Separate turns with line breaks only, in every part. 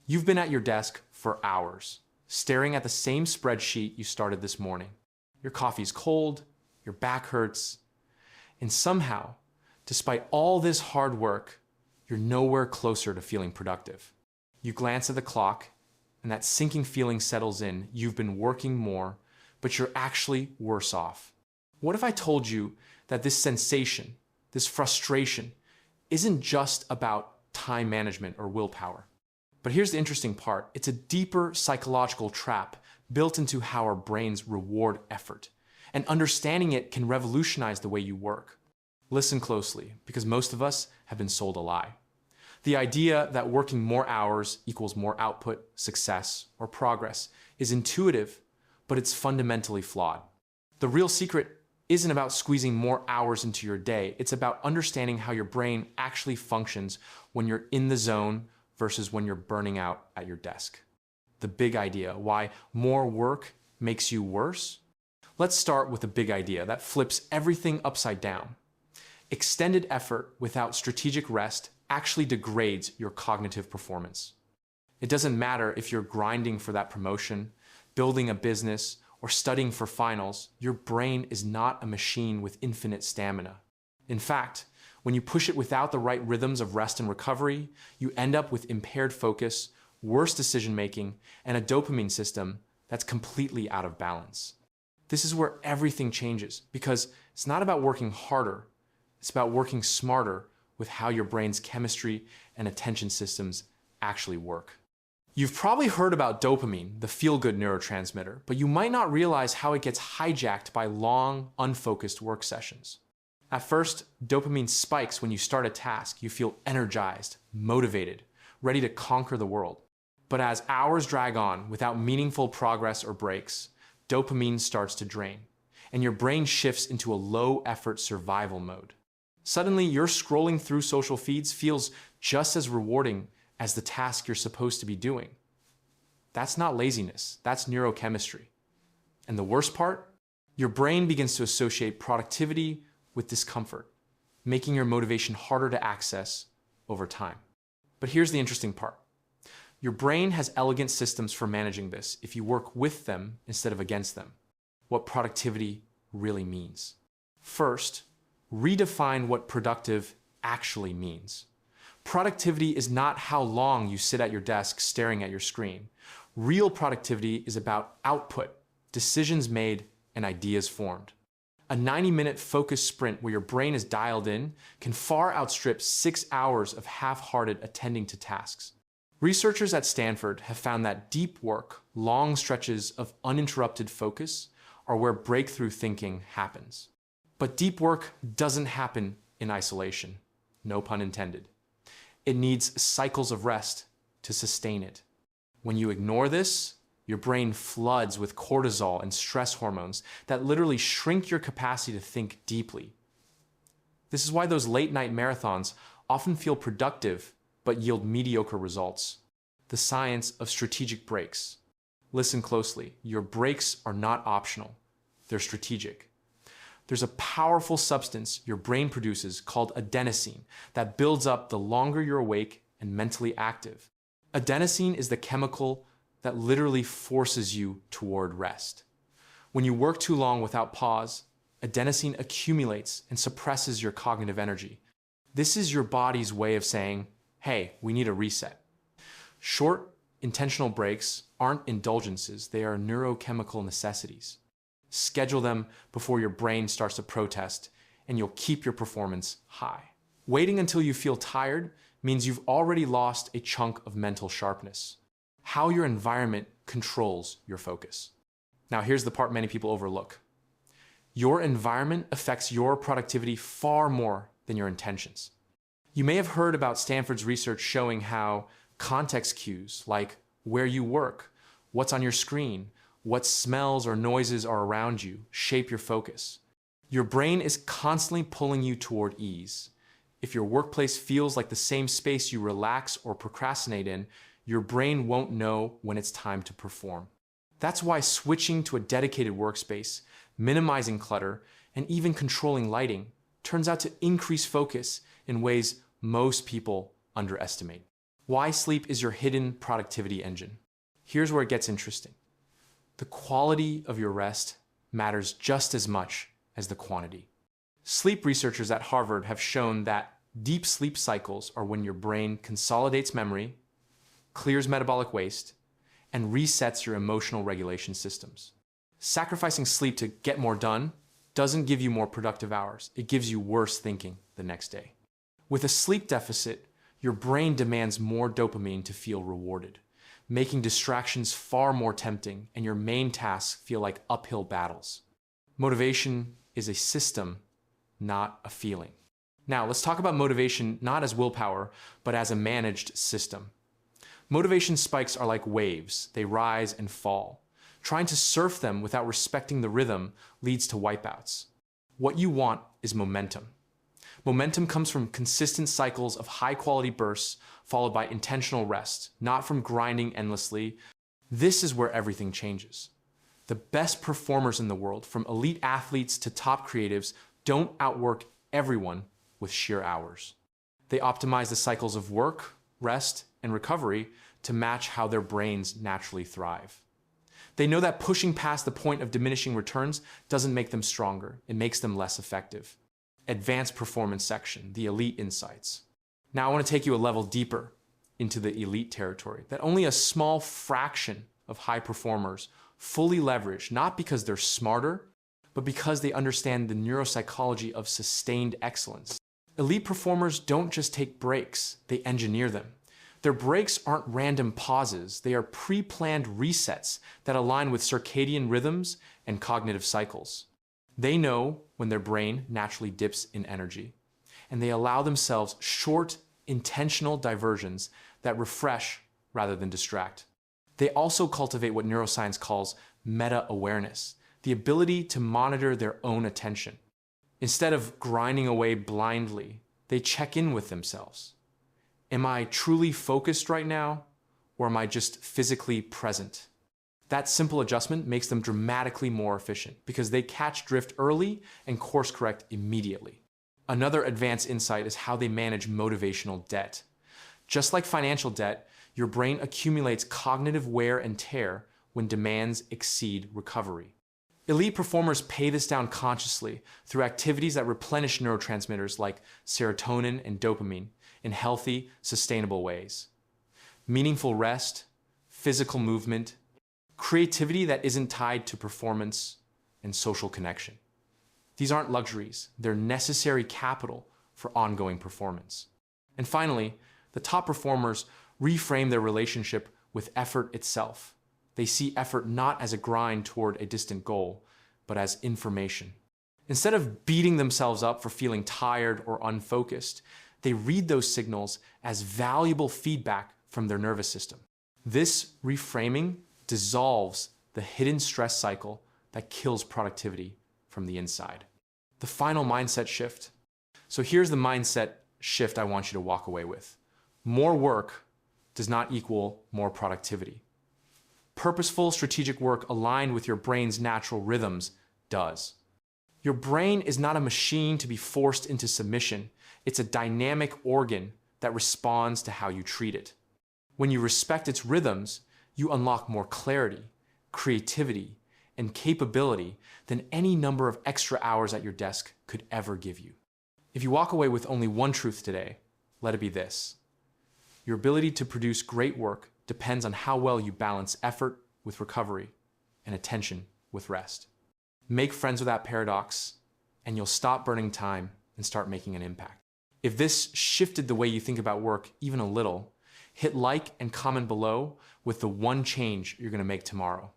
You've been at your desk for hours, staring at the same spreadsheet you started this morning. Your coffee's cold, your back hurts, and somehow, despite all this hard work, you're nowhere closer to feeling productive. You glance at the clock, and that sinking feeling settles in. You've been working more, but you're actually worse off. What if I told you that this sensation, this frustration, isn't just about time management or willpower? But here's the interesting part. It's a deeper psychological trap built into how our brains reward effort. And understanding it can revolutionize the way you work. Listen closely, because most of us have been sold a lie. The idea that working more hours equals more output, success, or progress is intuitive, but it's fundamentally flawed. The real secret isn't about squeezing more hours into your day. It's about understanding how your brain actually functions when you're in the zone versus when you're burning out at your desk. The big idea, why more work makes you worse? Let's start with the big idea that flips everything upside down. Extended effort without strategic rest actually degrades your cognitive performance. It doesn't matter if you're grinding for that promotion, building a business, or studying for finals, your brain is not a machine with infinite stamina. In fact, when you push it without the right rhythms of rest and recovery, you end up with impaired focus, worse decision-making, and a dopamine system that's completely out of balance. This is where everything changes, because it's not about working harder, it's about working smarter with how your brain's chemistry and attention systems actually work. You've probably heard about dopamine, the feel-good neurotransmitter, but you might not realize how it gets hijacked by long, unfocused work sessions. At first, dopamine spikes when you start a task. You feel energized, motivated, ready to conquer the world. But as hours drag on without meaningful progress or breaks, dopamine starts to drain, and your brain shifts into a low-effort survival mode. Suddenly, your scrolling through social feeds feels just as rewarding as the task you're supposed to be doing. That's not laziness, that's neurochemistry. And the worst part? Your brain begins to associate productivity with discomfort, making your motivation harder to access over time. But here's the interesting part. Your brain has elegant systems for managing this if you work with them instead of against them. What productivity really means. First, redefine what productive actually means. Productivity is not how long you sit at your desk staring at your screen. Real productivity is about output, decisions made, and ideas formed. A 90-minute focused sprint where your brain is dialed in can far outstrip 6 hours of half-hearted attending to tasks. Researchers at Stanford have found that deep work, long stretches of uninterrupted focus, are where breakthrough thinking happens. But deep work doesn't happen in isolation, no pun intended. It needs cycles of rest to sustain it. When you ignore this, your brain floods with cortisol and stress hormones that literally shrink your capacity to think deeply. This is why those late-night marathons often feel productive but yield mediocre results. The science of strategic breaks. Listen closely. Your breaks are not optional. They're strategic. There's a powerful substance your brain produces called adenosine that builds up the longer you're awake and mentally active. Adenosine is the chemical that literally forces you toward rest. When you work too long without pause, adenosine accumulates and suppresses your cognitive energy. This is your body's way of saying, hey, we need a reset. Short, intentional breaks aren't indulgences, they are neurochemical necessities. Schedule them before your brain starts to protest, and you'll keep your performance high. Waiting until you feel tired means you've already lost a chunk of mental sharpness. How your environment controls your focus. Now here's the part many people overlook. Your environment affects your productivity far more than your intentions. You may have heard about Stanford's research showing how context cues, like where you work, what's on your screen, what smells or noises are around you, shape your focus. Your brain is constantly pulling you toward ease. If your workplace feels like the same space you relax or procrastinate in, your brain won't know when it's time to perform. That's why switching to a dedicated workspace, minimizing clutter, and even controlling lighting turns out to increase focus in ways most people underestimate. Why sleep is your hidden productivity engine. Here's where it gets interesting. The quality of your rest matters just as much as the quantity. Sleep researchers at Harvard have shown that deep sleep cycles are when your brain consolidates memory, clears metabolic waste, and resets your emotional regulation systems. Sacrificing sleep to get more done doesn't give you more productive hours. It gives you worse thinking the next day. With a sleep deficit, your brain demands more dopamine to feel rewarded, making distractions far more tempting and your main tasks feel like uphill battles. Motivation is a system, not a feeling. Now, let's talk about motivation not as willpower, but as a managed system. Motivation spikes are like waves. They rise and fall. Trying to surf them without respecting the rhythm leads to wipeouts. What you want is momentum. Momentum comes from consistent cycles of high-quality bursts followed by intentional rest, not from grinding endlessly. This is where everything changes. The best performers in the world, from elite athletes to top creatives, don't outwork everyone with sheer hours. They optimize the cycles of work, rest, and recovery to match how their brains naturally thrive. They know that pushing past the point of diminishing returns doesn't make them stronger, it makes them less effective. Advanced performance section, the elite insights. Now I want to take you a level deeper into the elite territory that only a small fraction of high performers fully leverage, not because they're smarter, but because they understand the neuropsychology of sustained excellence. Elite performers don't just take breaks, they engineer them. Their breaks aren't random pauses, they are pre-planned resets that align with circadian rhythms and cognitive cycles. They know when their brain naturally dips in energy, and they allow themselves short, intentional diversions that refresh rather than distract. They also cultivate what neuroscience calls meta-awareness, the ability to monitor their own attention. Instead of grinding away blindly, they check in with themselves. Am I truly focused right now, or am I just physically present? That simple adjustment makes them dramatically more efficient because they catch drift early and course correct immediately. Another advanced insight is how they manage motivational debt. Just like financial debt, your brain accumulates cognitive wear and tear when demands exceed recovery. Elite performers pay this down consciously through activities that replenish neurotransmitters like serotonin and dopamine in healthy, sustainable ways. Meaningful rest, physical movement, creativity that isn't tied to performance, and social connection. These aren't luxuries, they're necessary capital for ongoing performance. And finally, the top performers reframe their relationship with effort itself. They see effort not as a grind toward a distant goal, but as information. Instead of beating themselves up for feeling tired or unfocused, they read those signals as valuable feedback from their nervous system. This reframing dissolves the hidden stress cycle that kills productivity from the inside. The final mindset shift. So here's the mindset shift I want you to walk away with. More work does not equal more productivity. Purposeful, strategic work aligned with your brain's natural rhythms does. Your brain is not a machine to be forced into submission. It's a dynamic organ that responds to how you treat it. When you respect its rhythms, you unlock more clarity, creativity, and capability than any number of extra hours at your desk could ever give you. If you walk away with only one truth today, let it be this. Your ability to produce great work depends on how well you balance effort with recovery and attention with rest. Make friends with that paradox, and you'll stop burning time and start making an impact. If this shifted the way you think about work even a little, hit like and comment below with the one change you're going to make tomorrow.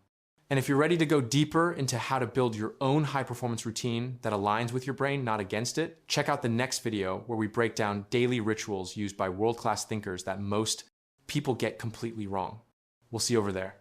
And if you're ready to go deeper into how to build your own high-performance routine that aligns with your brain, not against it, check out the next video where we break down daily rituals used by world-class thinkers that most people get completely wrong. We'll see you over there.